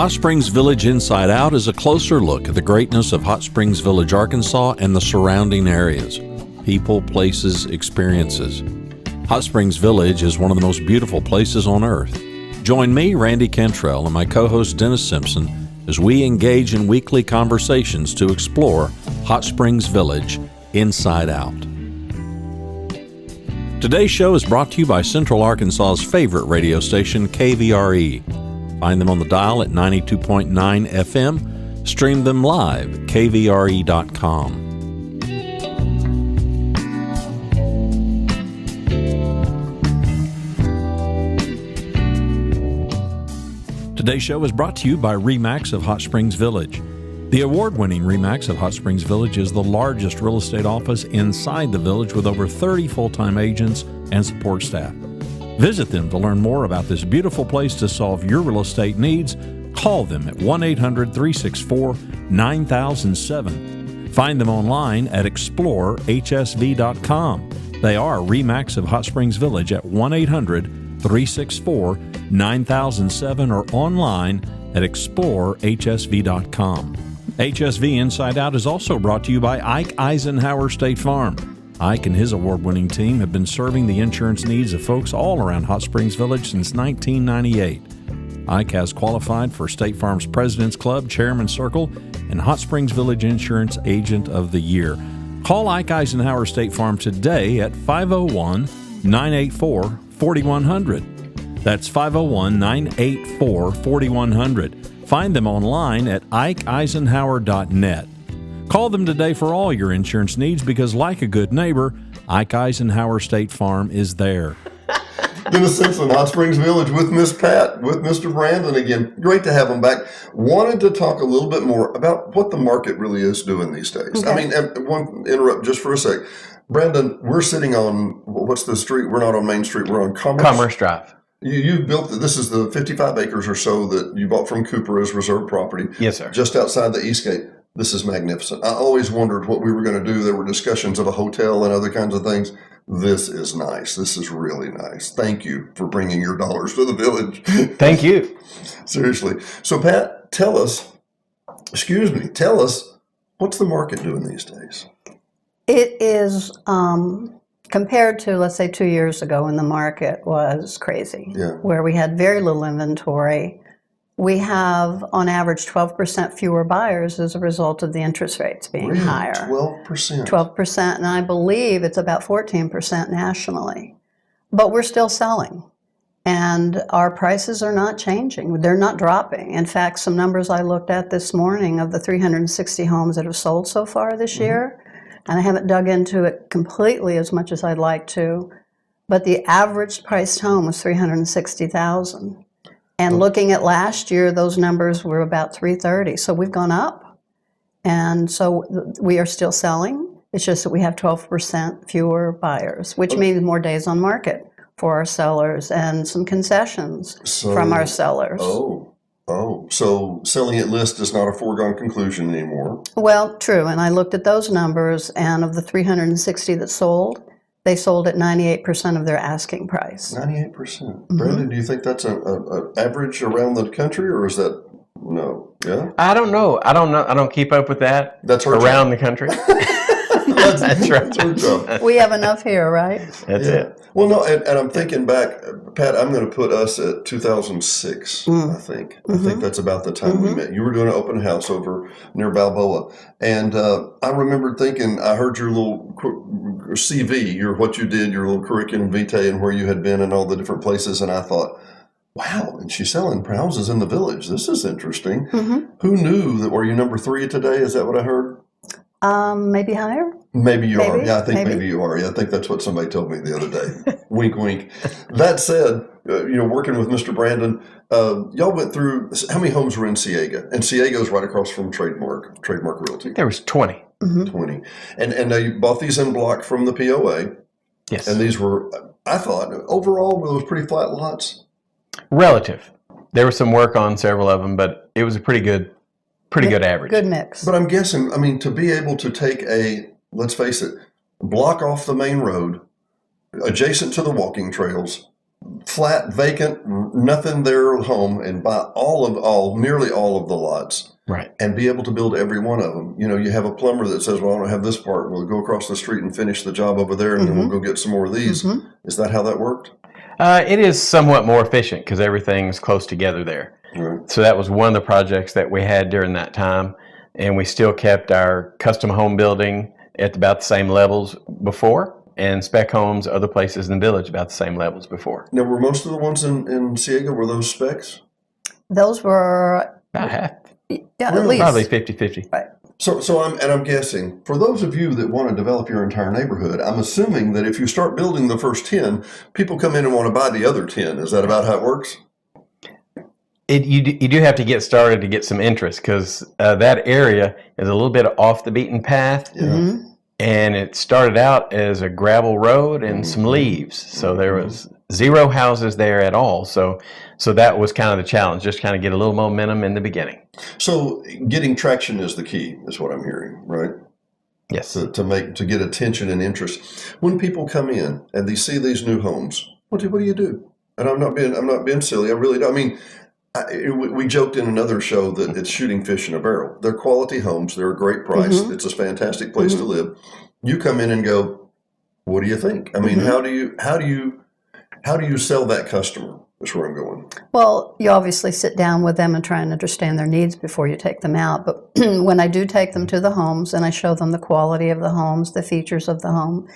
Hot Springs Village Inside Out is a closer look at the greatness of Hot Springs Village, Arkansas and the surrounding areas. People, places, experiences. Hot Springs Village is one of the most beautiful places on earth. Join me, Randy Cantrell, and my co-host Dennis Simpson as we engage in weekly conversations to explore Hot Springs Village Inside Out. Today's show is brought to you by Central Arkansas's favorite radio station, KVRE. Find them on the dial at 92.9 FM. Stream them live at kvre.com. Today's show is brought to you by RE/MAX of Hot Springs Village. The award-winning RE/MAX of Hot Springs Village is the largest real estate office inside the village with over 30 full-time agents and support staff. Visit them to learn more about this beautiful place to solve your real estate needs. Call them at 1-800-364-9007. Find them online at explorehsv.com. They are RE/MAX of Hot Springs Village at 1-800-364-9007 or online at explorehsv.com. HSV Inside Out is also brought to you by Ike Eisenhower State Farm. Ike and his award-winning team have been serving the insurance needs of folks all around Hot Springs Village since 1998. Ike has qualified for State Farm's President's Club, Chairman Circle, and Hot Springs Village Insurance Agent of the Year. Call Ike Eisenhower State Farm today at 501-984-4100. That's 501-984-4100. Find them online at ikeeisenhower.net. Call them today for all your insurance needs because, like a good neighbor, Ike Eisenhower State Farm is there. Dennis Simpson, Hot Springs Village with Miss Pat, with Mr. Brandon again. Great to have them back. Wanted to talk a little bit more about what the market really is doing these days. Okay. I mean, one interrupt just for a sec. Brandon, we're sitting on, what's the street? We're not on Main Street. We're on Commerce Drive. You built, this is the 55 acres or so that you bought from Cooper as reserve property. Yes, sir. Just outside the Eastgate. This is magnificent. I always wondered what we were going to do. There were discussions of a hotel and other kinds of things. This is nice. This is really nice. Thank you for bringing your dollars to the village. Thank you. Seriously. So, Pat, tell us, what's the market doing these days? It is, compared to, let's say, 2 years ago when the market was crazy, where we had very little inventory. We have, on average, 12% fewer buyers as a result of the interest rates being Really? higher. 12%? 12%, and I believe it's about 14% nationally. But we're still selling, and our prices are not changing. They're not dropping. In fact, some numbers I looked at this morning of the 360 homes that have sold so far this year, and I haven't dug into it completely as much as I'd like to, but the average priced home was $360,000. And looking at last year, those numbers were about $330,000. So we've gone up. And so we are still selling. It's just that we have 12% fewer buyers, which means more days on market for our sellers and some concessions from our sellers. So selling at list is not a foregone conclusion anymore. Well, true. And I looked at those numbers, and of the 360 that sold, they sold at 98% of their asking price. 98%. Mm-hmm. Brandon, do you think that's an average around the country, or is that no? Yeah. I don't know. I don't keep up with that. That's her around job. The country. That's right. Her job. We have enough here, right? That's it. Well, no, and I'm thinking back, Pat. I'm going to put us at 2006. I think. I think that's about the time we met. You were doing an open house over near Balboa, and I remember thinking, I heard your little CV, what you did, your little curriculum vitae, and where you had been, and all the different places, and I thought, wow, and she's selling houses in the village. This is interesting. Who knew that? Were you number 3 today? Is that what I heard? Maybe higher. Maybe you are. Yeah, I think maybe you are. Yeah, I think that's what somebody told me the other day. Wink, wink. That said, working with Mr. Brandon, y'all went through, how many homes were in Ciega? And Ciega's right across from Trademark Realty. There was 20. 20. And you bought these in block from the POA. Yes. And these were, I thought, overall, were those pretty flat lots? Relative. There was some work on several of them, but it was a pretty good average. Good mix. But I'm guessing, to be able to take let's face it, block off the main road, adjacent to the walking trails, flat, vacant, nothing there home, and buy nearly all of the lots, Right. and be able to build every one of them. You know, you have a plumber that says, well, I don't have this part. We'll go across the street and finish the job over there, and then we'll go get some more of these. Is that how that worked? It is somewhat more efficient because everything's close together there. Right. So that was one of the projects that we had during that time, and we still kept our custom home building at about the same levels before, and spec homes other places in the village about the same levels before. Now, were most of the ones in Ciega, were those specs? Those were, About half, at least. probably 50-50. Right. So I'm guessing, for those of you that want to develop your entire neighborhood, I'm assuming that if you start building the first 10, people come in and want to buy the other 10. Is that about how it works? You do have to get started to get some interest because that area is a little bit off the beaten path. Yeah. And it started out as a gravel road and some leaves. So there was 0 houses there at all. So that was kind of the challenge, just kind of get a little momentum in the beginning. So getting traction is the key, is what I'm hearing, right? Yes. To get attention and interest. When people come in and they see these new homes, what do you do? And I'm not being silly. I really don't. I mean, we joked in another show that it's shooting fish in a barrel. They're quality homes. They're a great price. It's a fantastic place to live. You come in and go, what do you think? I mean, how do you sell that customer? That's where I'm going. Well, you obviously sit down with them and try and understand their needs before you take them out. But when I do take them to the homes and I show them the quality of the homes, the features of the home,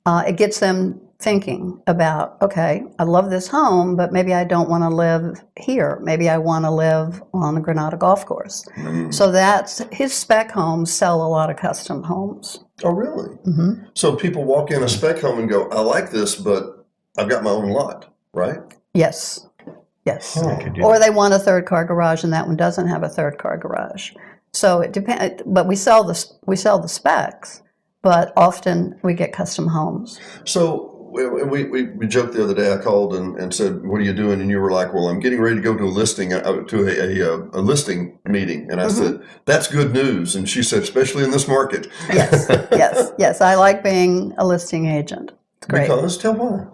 it gets them thinking about, okay, I love this home, but maybe I don't want to live here. Maybe I want to live on the Granada Golf Course. So that's his spec homes sell a lot of custom homes. Oh, really? So people walk in a spec home and go, I like this, but I've got my own lot, right? Yes. Huh. Or they want a third car garage and that one doesn't have a third car garage. So it depends, but we sell the specs, but often we get custom homes. So we joked the other day. I called and said, "What are you doing?" And you were like, "Well, I'm getting ready to go to a listing a listing meeting." And I said, "That's good news." And she said, "Especially in this market." Yes. I like being a listing agent. It's great. Because tell why.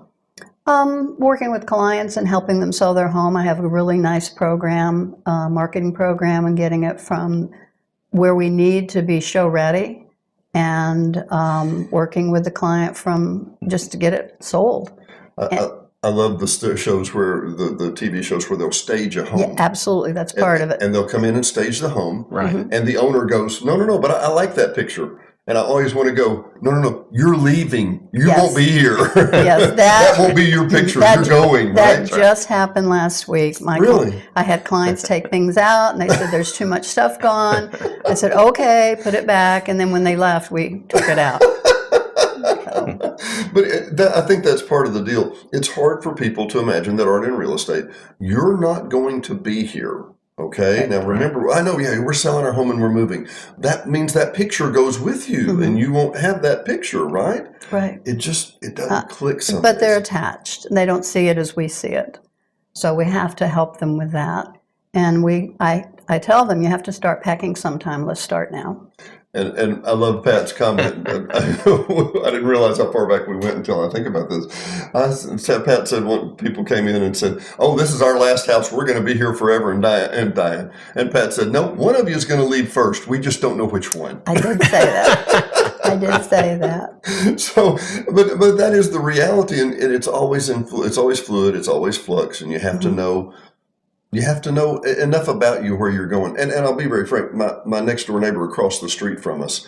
Working with clients and helping them sell their home. I have a really nice program, marketing program, and getting it from where we need to be show ready. And working with the client from just to get it sold. I love the shows where the TV shows where they'll stage a home. Yeah, absolutely, that's part of it. And they'll come in and stage the home. Right. And the owner goes, no, but I like that picture. And I always want to go, no, you're leaving. You won't be here. Yes, that won't be your picture. You're going. That just happened last week, Michael. Really? I had clients take things out, and they said, there's too much stuff gone. I said, okay, put it back. And then when they left, we took it out. But I think that's part of the deal. It's hard for people to imagine that aren't in real estate. You're not going to be here. Okay. Now remember, I know, we're selling our home and we're moving. That means that picture goes with you and you won't have that picture, right? Right. It doesn't click sometimes. But they're attached. They don't see it as we see it. So we have to help them with that. And I tell them, you have to start packing sometime. Let's start now. And I love Pat's comment. I didn't realize how far back we went until I think about this. Pat said when people came in and said, "Oh, this is our last house. We're going to be here forever and die." And Pat said, "No, one of you is going to leave first. We just don't know which one." I did say that. So, but that is the reality, and it's always fluid. It's always flux, and you have to know. You have to know enough about you where you're going. And I'll be very frank, my next door neighbor across the street from us,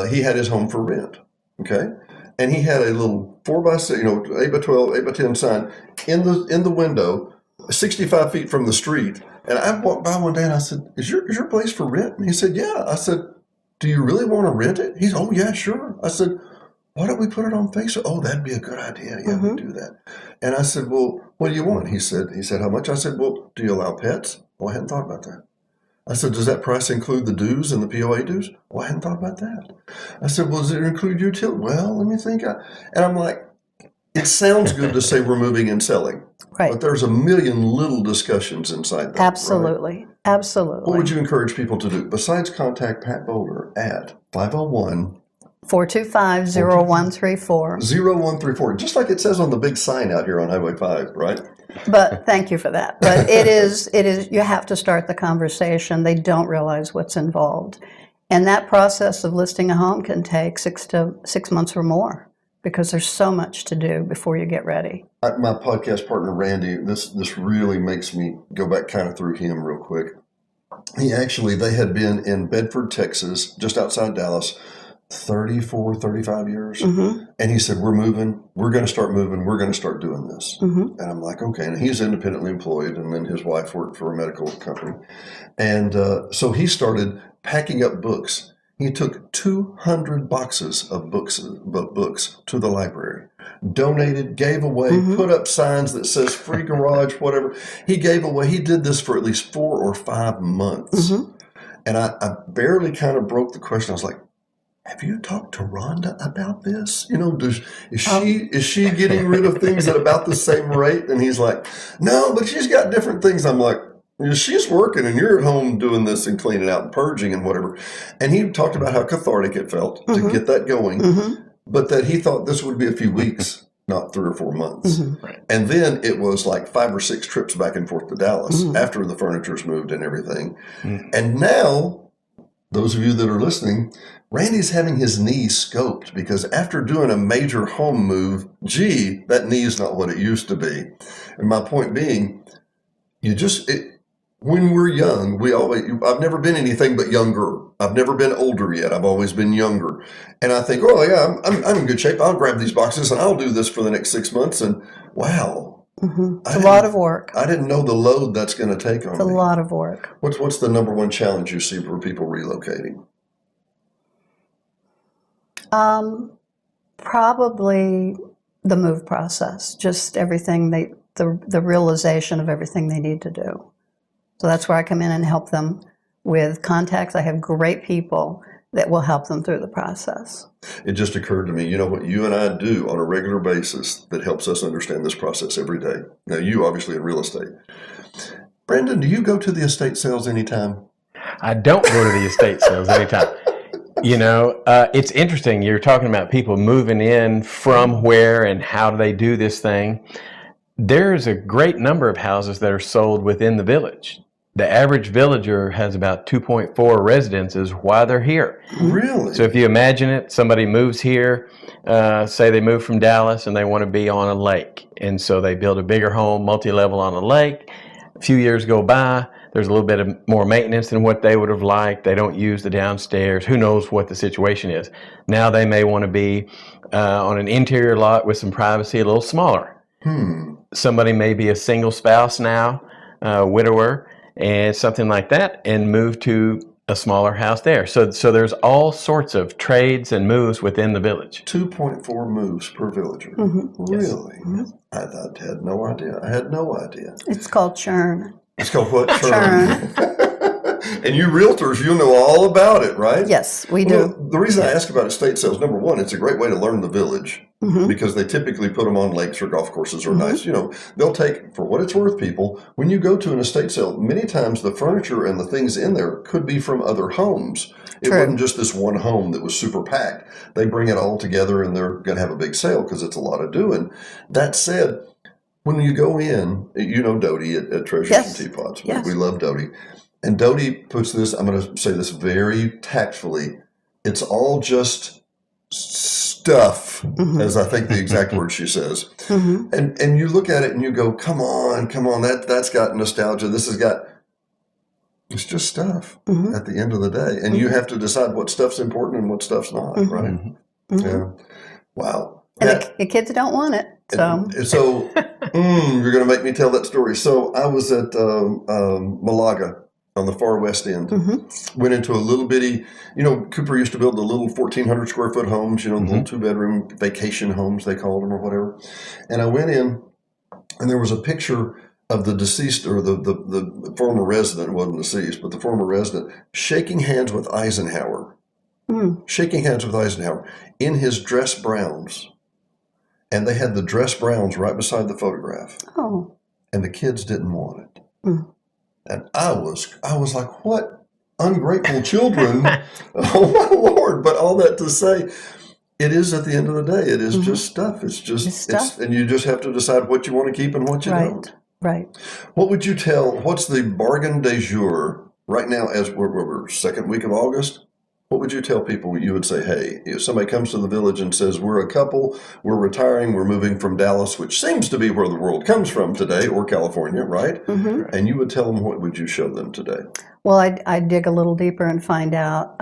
he had his home for rent, okay? And he had a little 4x6, 8x12, 8x10 sign in the window, 65 feet from the street. And I walked by one day and I said, is your place for rent? And he said, yeah. I said, do you really want to rent it? He's, oh yeah, sure. I said, why don't we put it on Facebook? Oh, that'd be a good idea. Yeah, we'll do that. And I said, well, what do you want? He said, how much? I said, well, do you allow pets? Oh, I hadn't thought about that. I said, does that price include the dues and the POA dues? Oh, I hadn't thought about that. I said, well, does it include utility? Well, let me think. And I'm like, it sounds good to say we're moving and selling. Right. But there's a million little discussions inside that. Absolutely. Right? Absolutely. What would you encourage people to do besides contact Pat Boulder at 501 425-0134. 0134, just like it says on the big sign out here on Highway 5, right? But thank you for that. But it is, you have to start the conversation. They don't realize what's involved. And that process of listing a home can take 6 months or more because there's so much to do before you get ready. My podcast partner, Randy, this really makes me go back kind of through him real quick. They had been in Bedford, Texas, just outside Dallas, 34, 35 years. And he said, we're moving, we're going to start moving, we're going to start doing this. And I'm like, okay. And he's independently employed, and then his wife worked for a medical company. And so he started packing up books. He took 200 boxes of books to the library, donated, gave away, put up signs that says free garage, whatever. He gave away. He did this for at least 4 or 5 months. And I barely kind of broke the question. I was like, have you talked to Rhonda about this? You know, is she getting rid of things at about the same rate? And he's like, no, but she's got different things. I'm like, she's working and you're at home doing this and cleaning out and purging and whatever. And he talked about how cathartic it felt to get that going, but that he thought this would be a few weeks, not 3 or 4 months. Right. And then it was like 5 or 6 trips back and forth to Dallas after the furniture's moved and everything. And now, those of you that are listening, Randy's having his knee scoped because after doing a major home move, that knee is not what it used to be. And my point being, when we're young, I've never been anything but younger. I've never been older yet. I've always been younger. And I think, oh yeah, I'm in good shape. I'll grab these boxes and I'll do this for the next 6 months. And wow. It's a lot of work. I didn't know the load that's going to take on me. It's a lot of work. What's the number one challenge you see for people relocating? Probably the move process, just everything the realization of everything they need to do. So that's where I come in and help them with contacts. I have great people that will help them through the process. It just occurred to me, you know what you and I do on a regular basis that helps us understand this process every day. Now, you obviously in real estate. Brandon, do you go to the estate sales anytime? I don't go to the estate sales anytime. You know, it's interesting. You're talking about people moving in from where and how do they do this thing. There's a great number of houses that are sold within the village. The average villager has about 2.4 residences while they're here. Really? So if you imagine it, somebody moves here, say they move from Dallas and they want to be on a lake. And so they build a bigger home, multi-level on a lake. A few years go by, there's a little bit of more maintenance than what they would have liked. They don't use the downstairs. Who knows what the situation is. Now they may want to be on an interior lot with some privacy, a little smaller. Somebody may be a single spouse now, widower, and something like that, and move to a smaller house there. So there's all sorts of trades and moves within the village. 2.4 moves per villager. Really? I had no idea. I had no idea. It's called churn. It's called what? Churn. And you realtors, you'll know all about it, right? Yes, we do. Well, the reason I ask about estate sales, number one, it's a great way to learn the village because they typically put them on lakes or golf courses or nice, they'll take, for what it's worth, people, when you go to an estate sale, many times the furniture and the things in there could be from other homes. It wasn't just this one home that was super packed. They bring it all together and they're going to have a big sale because it's a lot of doing. That said, when you go in, you know Dodie at Treasures and Teapots. Yes. We love Dodie. And Dodie puts this, I'm going to say this very tactfully, it's all just stuff, as I think the exact word she says. And you look at it and you go, come on, that's got nostalgia. This has got, it's just stuff at the end of the day. And you have to decide what stuff's important and what stuff's not, right? Yeah. Wow. And the kids don't want it. So you're going to make me tell that story. So I was at Malaga on the far west end. Went into a little bitty, Cooper used to build the little 1,400 square foot homes, the little 2-bedroom vacation homes, they called them or whatever. And I went in and there was a picture of the deceased or the former resident, wasn't deceased, but the former resident shaking hands with Eisenhower. Shaking hands with Eisenhower in his dress browns. And they had the dress browns right beside the photograph. Oh. And the kids didn't want it. And I was like, what ungrateful children. Oh my Lord. But all that to say, it is at the end of the day, it is just stuff. It's stuff. and you just have to decide what you want to keep and what you don't. Right. What would you what's the bargain du jour right now as we're second week of August? What would you tell people? You would say, hey, if somebody comes to the village and says, we're a couple, we're retiring, we're moving from Dallas, which seems to be where the world comes from today, or California, right? And you would tell them, what would you show them today? Well, I'd dig a little deeper and find out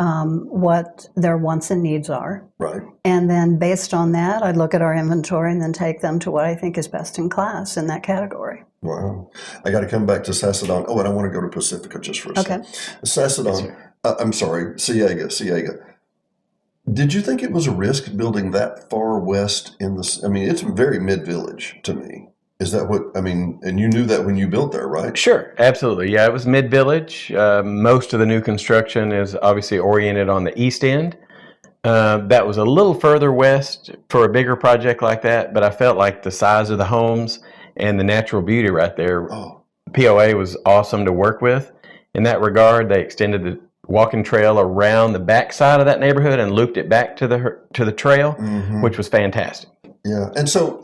what their wants and needs are. Right. And then based on that, I'd look at our inventory and then take them to what I think is best in class in that category. Wow. I got to come back to Sassadon. Oh, and I want to go to Pacifica just for a second. Sassadon, I'm sorry, Ciega. Did you think it was a risk building that far west in the, I mean, it's very mid-village to me. Is that what, I mean, and you knew that when you built there, right? Sure, absolutely. Yeah, it was mid-village. Most of the new construction is obviously oriented on the east end. That was a little further west for a bigger project like that, but I felt like the size of the homes and the natural beauty right there, POA was awesome to work with. In that regard, they extended the walking trail around the back side of that neighborhood and looped it back to the trail, which was fantastic. Yeah, and so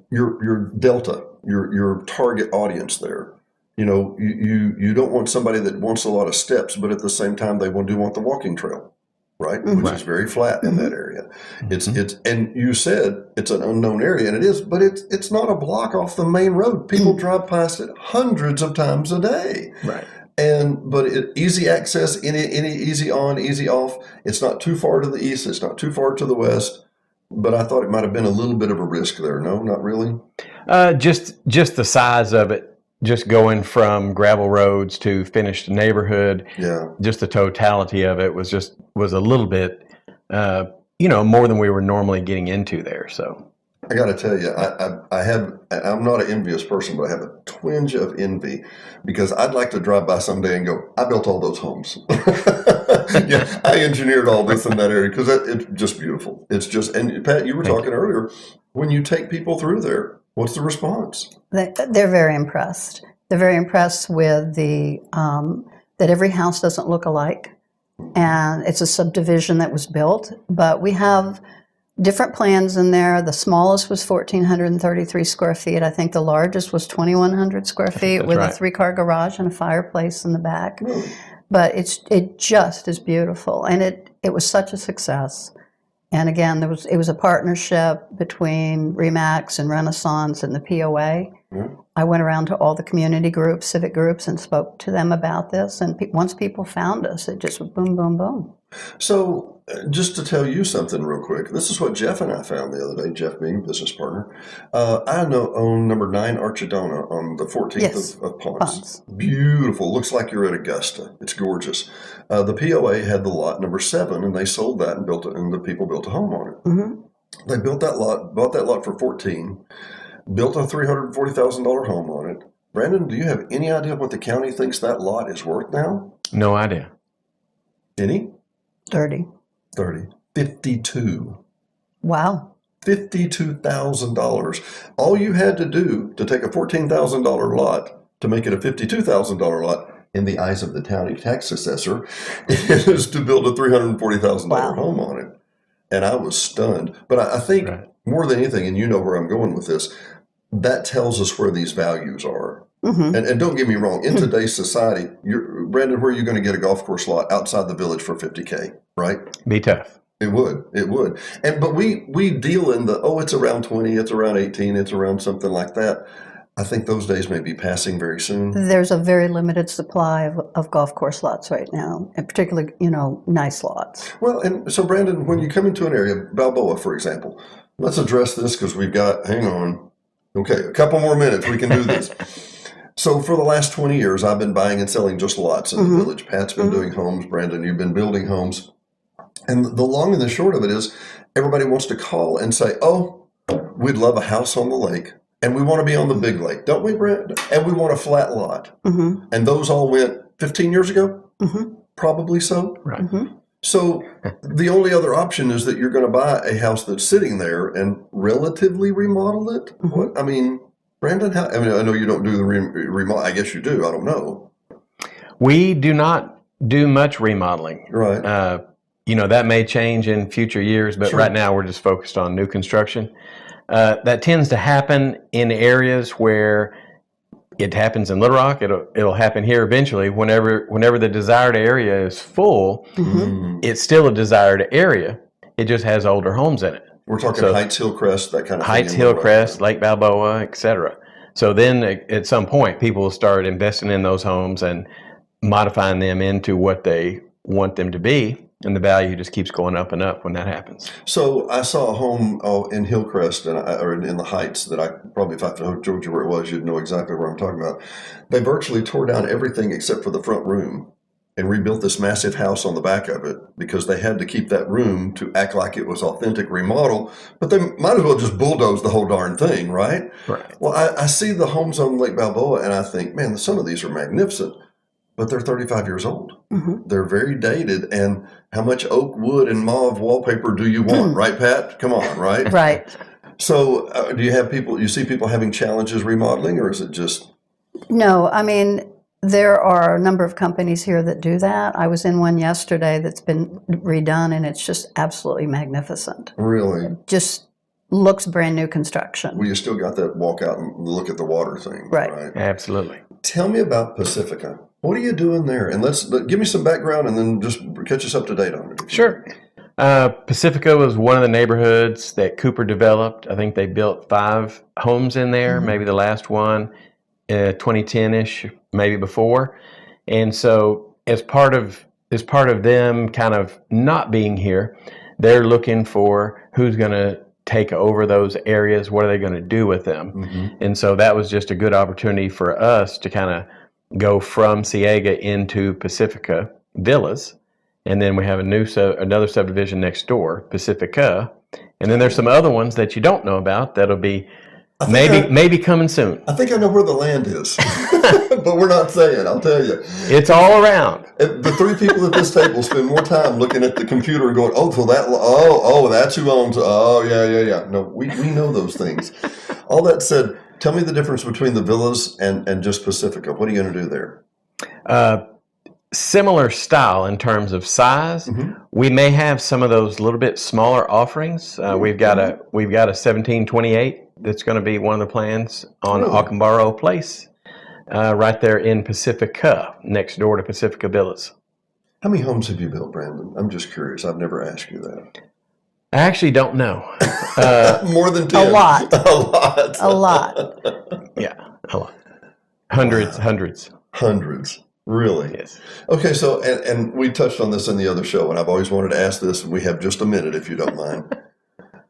your delta, your target audience there, you know, you don't want somebody that wants a lot of steps, but at the same time they want the walking trail, right? Which is very flat in that area. It's and you said it's an unknown area, and it is, but it's not a block off the main road. People drive past it hundreds of times a day. Right. But easy access, any easy on, easy off. It's not too far to the east. It's not too far to the west. But I thought it might have been a little bit of a risk there. No, not really. Just the size of it, just going from gravel roads to finished neighborhood. Yeah. Just the totality of it was a little bit, more than we were normally getting into there. So. I got to tell you, I'm not an envious person, but I have a twinge of envy because I'd like to drive by someday and go, I built all those homes. Yeah, I engineered all this in that area because it's just beautiful. It's just, and Pat, you were talking earlier, when you take people through there, what's the response? They're very impressed. They're very impressed with that every house doesn't look alike. And it's a subdivision that was built, but we have different plans in there. The smallest was 1,433 square feet. I think the largest was 2,100 square feet with a 3-car garage and a fireplace in the back. Really? But it just is beautiful, and it was such a success. And again, it was a partnership between RE/MAX and Renaissance and the POA. Mm-hmm. I went around to all the community groups, civic groups, and spoke to them about this. And once people found us, it just went boom, boom, boom. So just to tell you something real quick, this is what Jeff and I found the other day, Jeff being a business partner. I own number 9 Archidona on the 14th of Ponce. Beautiful. Looks like you're at Augusta. It's gorgeous. The POA had the lot number 7, and they sold that and built it, and the people built a home on it. Mm-hmm. They built that lot, bought that lot for $14,000, built a $340,000 home on it. Brandon, do you have any idea what the county thinks that lot is worth now? No idea. Any? 30. 52. Wow. $52,000. All you had to do to take a $14,000 lot to make it a $52,000 lot in the eyes of the county tax assessor is to build a $340,000 home on it. And I was stunned. But I think more than anything, and you know where I'm going with this, that tells us where these values are. Mm-hmm. And don't get me wrong, in today's society, Brandon, where are you going to get a golf course lot outside the village for $50K, right? Be tough. It would. But we deal in it's around 20, it's around 18, it's around something like that. I think those days may be passing very soon. There's a very limited supply of golf course lots right now, and particularly, nice lots. Well, and so Brandon, when you come into an area, Balboa, for example, let's address this because we've got, hang on, okay, a couple more minutes, we can do this. So for the last 20 years, I've been buying and selling just lots in the village. Pat's been doing homes. Brandon, you've been building homes. And the long and the short of it is everybody wants to call and say, oh, we'd love a house on the lake. And we want to be on the big lake, don't we, Brandon? And we want a flat lot. Mm-hmm. And those all went 15 years ago? Mm-hmm. Probably so. Right. Mm-hmm. So the only other option is that you're going to buy a house that's sitting there and relatively remodel it. Mm-hmm. Brandon, I know you don't do the remodel. I guess you do. I don't know. We do not do much remodeling. Right. That may change in future years, but right now we're just focused on new construction. That tends to happen in areas where it happens in Little Rock. It'll happen here eventually. Whenever the desired area is full, it's still a desired area. It just has older homes in it. We're talking Heights, Hillcrest, that kind of thing. Heights, Hillcrest, Lake Balboa, etc. So then at some point, people will start investing in those homes and modifying them into what they want them to be. And the value just keeps going up and up when that happens. So I saw a home in Hillcrest or in the Heights that if I told you where it was, you'd know exactly where I'm talking about. They virtually tore down everything except for the front room and rebuilt this massive house on the back of it because they had to keep that room to act like it was authentic remodel. But they might as well just bulldoze the whole darn thing, right? Right. Well, I see the homes on Lake Balboa and I think, man, some of these are magnificent. But they're 35 years old. They're very dated. And how much oak wood and mauve wallpaper do you want, right, Pat? Come on, right? Right. So do you see people having challenges remodeling, or is it just? No, I mean, there are a number of companies here that do that. I was in one yesterday that's been redone, and it's just absolutely magnificent. Really? Just looks brand new construction. Well, you still got that walk out and look at the water thing, Right. Absolutely. Tell me about Pacifica. What are you doing there? And give me some background and then just catch us up to date on it. Sure. Pacifica was one of the neighborhoods that Cooper developed. I think they built 5 homes in there, maybe the last one, 2010-ish, maybe before. And so as part of them kind of not being here, they're looking for who's going to take over those areas. What are they going to do with them? And so that was just a good opportunity for us to kind of go from Ciega into Pacifica Villas, and then we have another subdivision next door, Pacifica, and then there's some other ones that you don't know about that'll be maybe coming soon. I think I know where the land is, but we're not saying. I'll tell you, it's all around. The 3 people at this table spend more time looking at the computer and going, "Oh, so that's who owns." Oh, yeah. No, we know those things. All that said. Tell me the difference between the villas and just Pacifica. What are you going to do there? Similar style in terms of size. We may have some of those little bit smaller offerings. We've got a 1728 that's going to be one of the plans on Acambaro Place, right there in Pacifica, next door to Pacifica Villas. How many homes have you built, Brandon? I'm just curious. I've never asked you that. I actually don't know. More than 10. A lot. A lot. A lot. Yeah, a lot. Hundreds. Hundreds. Really? Yes. Okay, so, and we touched on this in the other show, and I've always wanted to ask this, and we have just a minute, if you don't mind.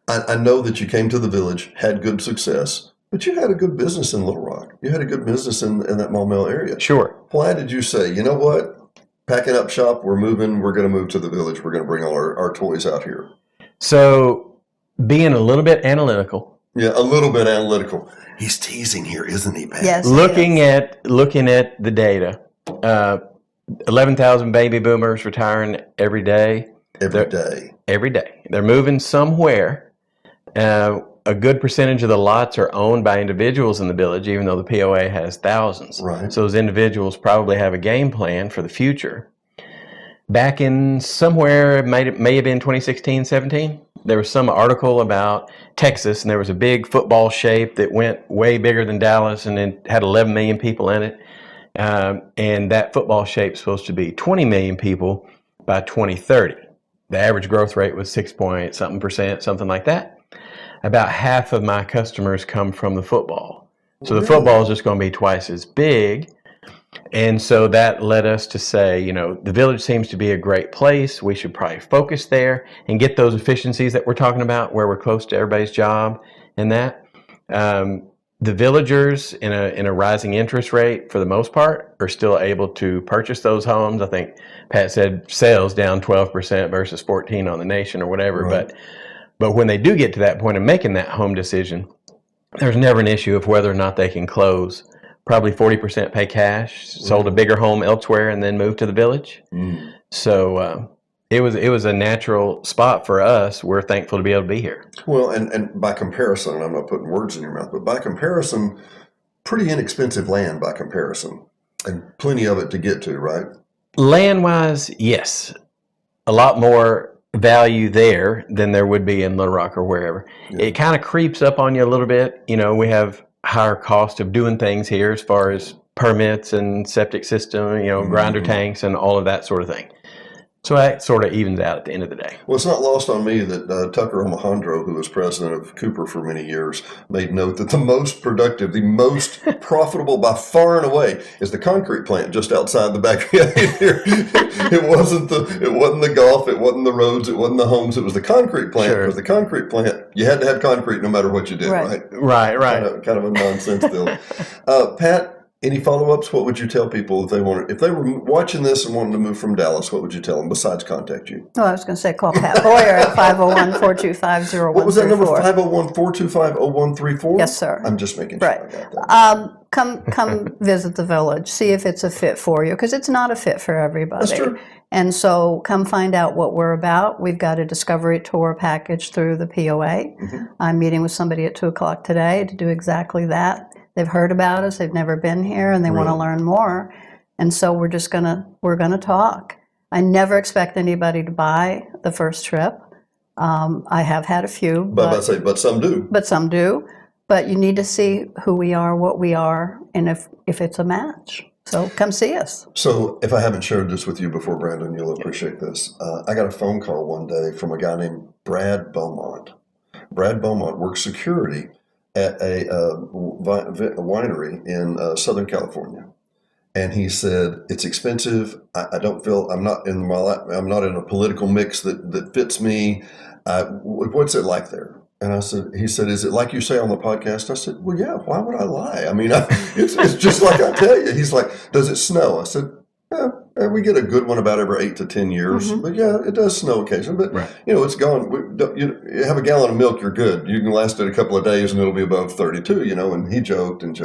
I know that you came to the village, had good success, but you had a good business in Little Rock. You had a good business in that Maumelle area. Sure. Why did you say, you know what, packing up shop, we're going to move to the village, we're going to bring all our toys out here? So, being a little bit analytical. Yeah, a little bit analytical. He's teasing here, isn't he, Pat? Yes. Looking at the data, 11,000 baby boomers retiring every day. Every day. Every day. They're moving somewhere. A good percentage of the lots are owned by individuals in the village, even though the POA has thousands. Right. So those individuals probably have a game plan for the future. Back in somewhere, it may have been 2016, 17, there was some article about Texas, and there was a big football shape that went way bigger than Dallas, and it had 11 million people in it. And that football shape's supposed to be 20 million people by 2030. The average growth rate was 6.something%, something like that. About half of my customers come from the football. So the football is just going to be twice as big. And so that led us to say, the village seems to be a great place. We should probably focus there and get those efficiencies that we're talking about, where we're close to everybody's job and that. The villagers in a rising interest rate, for the most part, are still able to purchase those homes. I think Pat said sales down 12% versus 14 on the nation or whatever. Right. But when they do get to that point of making that home decision, there's never an issue of whether or not they can close. Probably 40% pay cash, sold a bigger home elsewhere, and then moved to the village. So it was a natural spot for us. We're thankful to be able to be here. Well, and by comparison, and I'm not putting words in your mouth, but by comparison, pretty inexpensive land by comparison. And plenty of it to get to, right? Land-wise, yes. A lot more value there than there would be in Little Rock or wherever. Yeah. It kind of creeps up on you a little bit. We have higher cost of doing things here as far as permits and septic system, grinder tanks and all of that sort of thing. So that sort of evens out at the end of the day. Well, it's not lost on me that Tucker Omohandro, who was president of Cooper for many years, made note that the most productive, the most profitable by far and away is the concrete plant just outside the back here. It wasn't the golf, it wasn't the roads, it wasn't the homes, it was the concrete plant. Because the concrete plant, you had to have concrete no matter what you did, right? Right. Kind of a nonsense deal. Pat, any follow-ups? What would you tell people if they were watching this and wanted to move from Dallas? What would you tell them besides contact you? Oh, I was going to say call Pat Boyer at 501-425-0134. What was that number? 501-425-0134? Yes, sir. I'm just making sure I got that. Come visit the village. See if it's a fit for you, because it's not a fit for everybody. That's true. And so come find out what we're about. We've got a discovery tour package through the POA. I'm meeting with somebody at 2 o'clock today to do exactly that. They've heard about us, they've never been here, and they want to learn more. And so we're gonna talk. I never expect anybody to buy the first trip. I have had a few, but some do. But some do. But you need to see who we are, what we are, and if it's a match. So come see us. So if I haven't shared this with you before, Brandon, you'll appreciate this. I got a phone call one day from a guy named Brad Beaumont. Brad Beaumont works security at a winery in Southern California, and he said it's expensive. I'm not in a political mix that fits me. What's it like there? And he said, is it like you say on the podcast? I said, well, yeah. Why would I lie? I mean, it's just like I tell you. He's like, does it snow? I said, yeah. We get a good one about every 8 to 10 years, but yeah, it does snow occasionally. But it's gone. You have a gallon of milk, you're good. You can last it a couple of days, and it'll be above 32. And he joked. And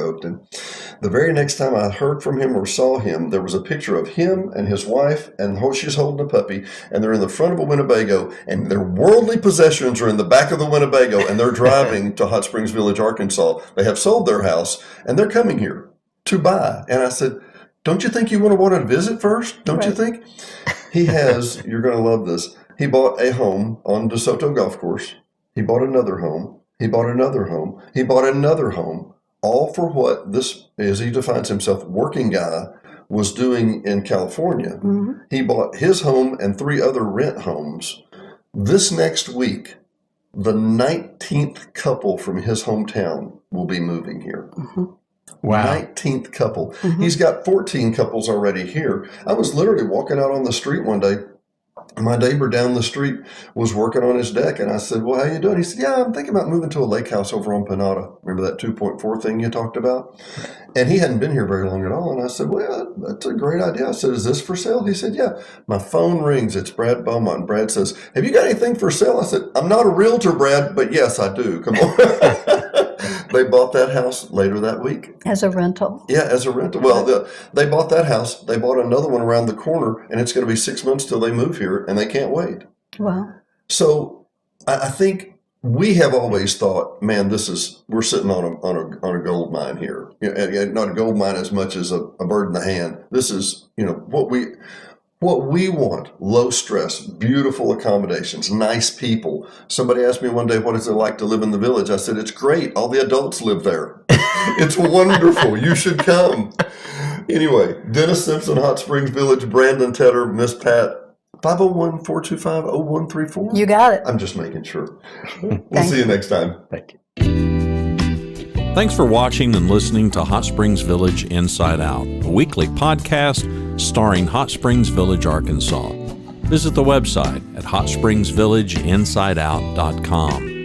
the very next time I heard from him or saw him, there was a picture of him and his wife, and she's holding a puppy, and they're in the front of a Winnebago, and their worldly possessions are in the back of the Winnebago, and they're driving to Hot Springs Village, Arkansas. They have sold their house, and they're coming here to buy. And I said, don't you think you want to visit first? Don't you think? He has, you're going to love this. He bought a home on DeSoto Golf Course. He bought another home. He bought another home. He bought another home. All for what this, as he defines himself, working guy was doing in California. He bought his home and 3 other rent homes. This next week, the 19th couple from his hometown will be moving here. Wow. 19th couple. He's got 14 couples already here. I was literally walking out on the street one day. My neighbor down the street was working on his deck, and I said, well, how you doing? He said, yeah, I'm thinking about moving to a lake house over on Panada. Remember that 2.4 thing you talked about? And he hadn't been here very long at all. And I said, well, that's a great idea. I said, is this for sale? He said, yeah. My phone rings. It's Brad Beaumont. And Brad says, have you got anything for sale? I said, I'm not a realtor, Brad, but yes, I do. Come on. They bought that house later that week. As a rental? Yeah, as a rental. Well, they bought that house. They bought another one around the corner, and it's going to be 6 months till they move here, and they can't wait. Wow. So I think we have always thought, man, we're sitting on a gold mine here. And not a gold mine as much as a bird in the hand. This is, what we want: low stress, beautiful accommodations, nice people. Somebody asked me one day, what is it like to live in the village? I said, it's great. All the adults live there. It's wonderful. You should come. Anyway, Dennis Simpson, Hot Springs Village, Brandon Tedder, Miss Pat, 501-425-0134. You got it. I'm just making sure. We'll see you next time. Thank you. Thanks for watching and listening to Hot Springs Village Inside Out, a weekly podcast starring Hot Springs Village, Arkansas. Visit the website at hotspringsvillageinsideout.com.